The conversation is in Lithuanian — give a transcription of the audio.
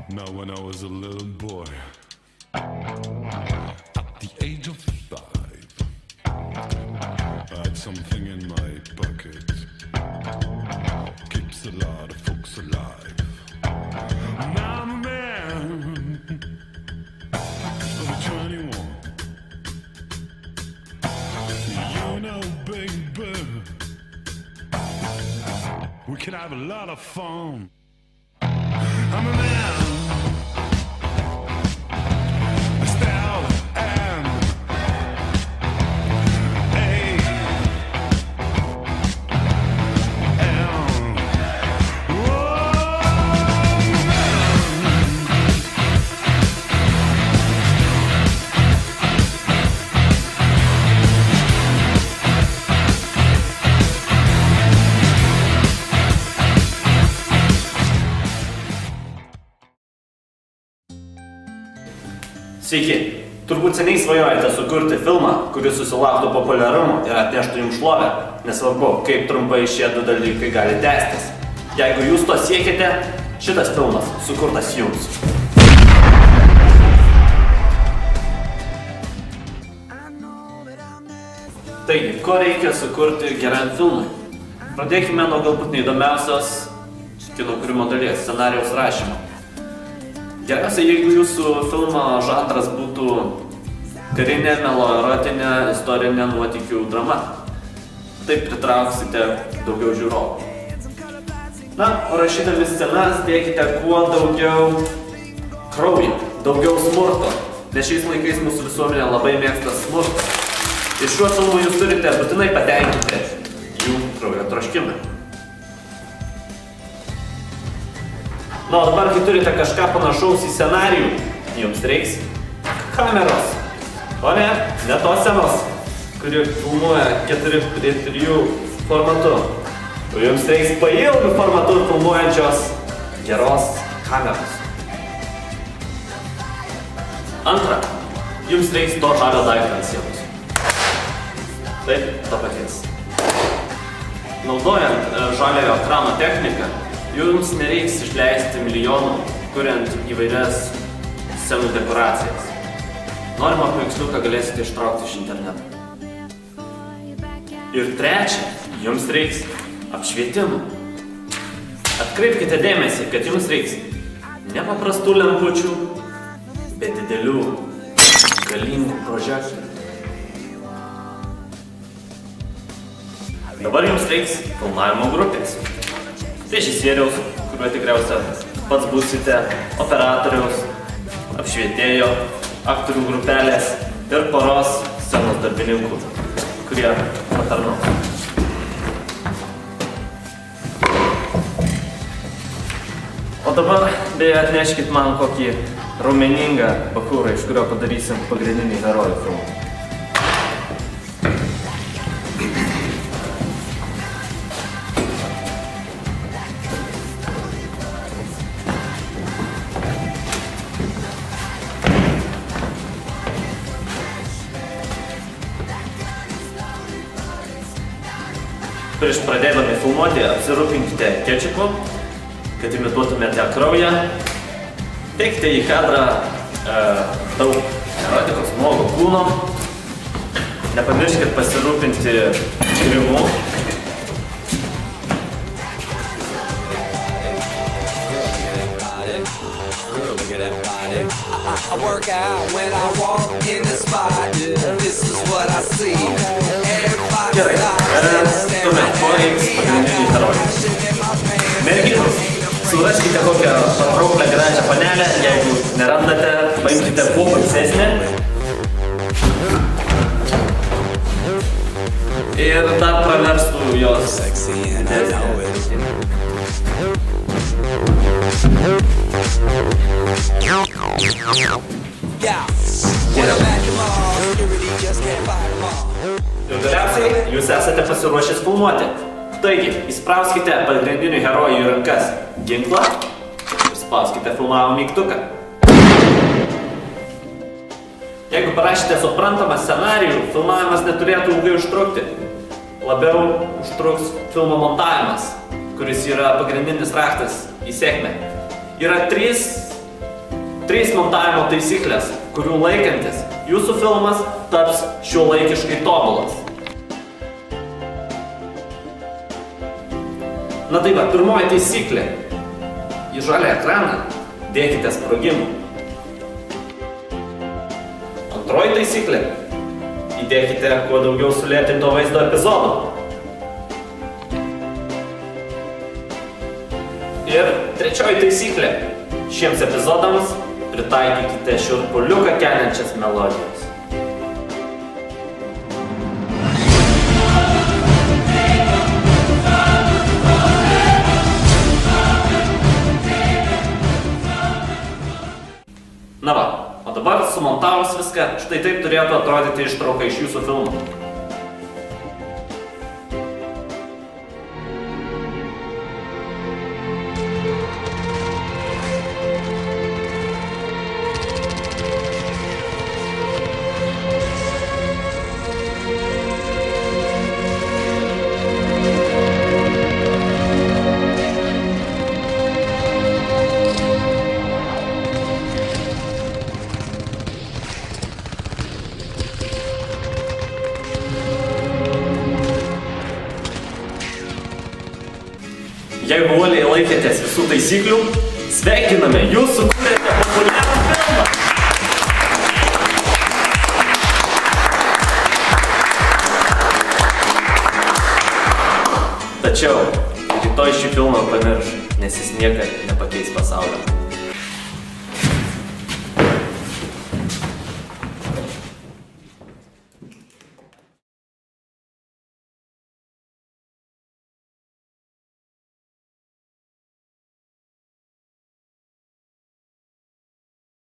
Now when I was a little boy, at the age of 5, I had something in my pocket, keeps a lot of folks alive. Now I'm a man of 21. You know, baby, we can have a lot of fun. I'm a man. Sveiki! Turbūt seniai svajojate sukurti filmą, kuris susilauktų populiarumo ir atneštų jums šlovę, nesvarbu, kaip trumpai šie du dalykai gali tęstis. Jeigu jūs to siekite, šitas filmas sukurtas jums. Taigi, ko reikia sukurti geram filmui? Pradėkime nuo galbūt neįdomiausios kino kūrimo dalies – scenarijaus rašymo. Geriausia, jeigu jūsų filmo žanras būtų karinė, meloerotinė, istorinė nuotykių drama. Taip pritrauksite daugiau žiūrovų. Na, o rašydami scenas dėkite kuo daugiau kraujo, daugiau smurto, nes šiais laikais mūsų visuomenė labai mėgsta smurtą. Ir šiuo filmu jūs turite būtinai patenkinti jų kraujo troškimą. Na, o dabar, kai turite kažką panašaus į scenarijų, jums reiks kameros. O ne tos senos, kuri filmuoja 4:3 formatu. O jums reiks pailgų formatu filmuojančios geros kameros. Antra, jums reiks to žalio daiktą ant sienos. Taip, to paties. Naudojant žaliojo ekrano techniką, jums nereiks išleisti milijonų, kuriant įvairias scenų dekoracijas. Norimą paveiksliuką galėsite ištraukti iš interneto. Ir trečia, jums reiks apšvietimų. Atkreipkite dėmesį, kad jums reiks ne paprastų lempučių, bet didelių, galingų prožektorių. Dabar jums reiks filmavimo grupės. Režisieriaus, kuriuo tikriausia pats būsite, operatoriaus, apšvietėjo, aktorių grupelės ir poros scenos darbininkų, kurie patarnaus. O dabar beje atneškit man kokį raumeningą bachūrą, iš kurio padarysim pagrindinį herojų filmą. Prieš pradėdami filmuoti apsirūpinkite kečupu, kad imituotumėte kraują. Teikite į kadrą daug erotikos nuogo kūno. Nepamirškit pasirūpinti grimu. I work out when I walk in the spot. This is what I see. Gerai, tuomet poreiks pagrindiniai herojai. Merginos, suraskite kokią patrauklę gražią panelę, jeigu nerandate, paimkite kuo baisesnę. Ir dar praverstų jos ir galiausiai jūs esate pasiruošęs filmuoti. Taigi, įsprauskite pagrindinių herojų į rankas ginklą ir spauskite filmavimo mygtuką. Jeigu parašėte suprantamą scenarijų, filmavimas neturėtų ilgai užtrukti. Labiau užtruks filmo montavimas, kuris yra pagrindinis raktas į sėkmę. Yra trys montavimo taisyklės, kurių laikantis jūsų filmas taps šiuolaikiškai tobulas. Na tai va, pirmoji taisyklė. Į žalią ekraną dėkite sprogimų. Antroji taisyklė. Įdėkite kuo daugiau sulėtinto vaizdo epizodų. Ir trečioji taisyklė. Šiems epizodams pritaikykite šiurpuliuką keliančias melodijas. Na va, o dabar sumontavus viską, štai taip turėtų atrodyti ištrauka iš jūsų filmo. Jeigu uoliai laikėtės visų taisyklių, sveikiname, jūs sukūrėte populiarų filmą! Tačiau rytoj šį filmą pamirš, nes jis niekad nepakeis pasaulio.